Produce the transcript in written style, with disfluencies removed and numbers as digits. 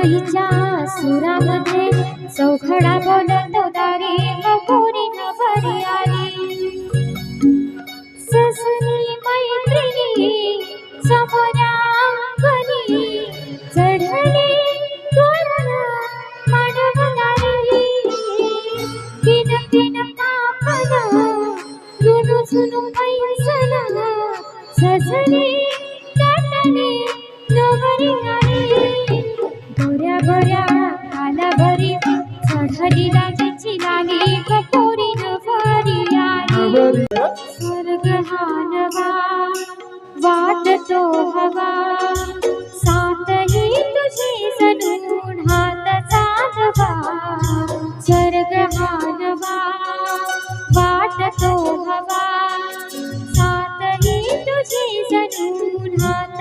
हिच्या सुरामध्ये चौखडा बोलतो दारी कपोरी नवरी आली ससुनी मैत्रिणी समोरांगणी चढले गोरला मानवदारी किन किन पापना रुनु सुनु पैसला सजली नटली नवरी आली गोऱ्या गोऱ्या कालावरी चढली लाजेची लाली कपोरी नवरी आली स्वर्ग हा नवा वाटतो हवा सातही तुझी जणून हातचा नवा स्वर्ग हा नवा वाटतो हवा सातही तुझी जणून हात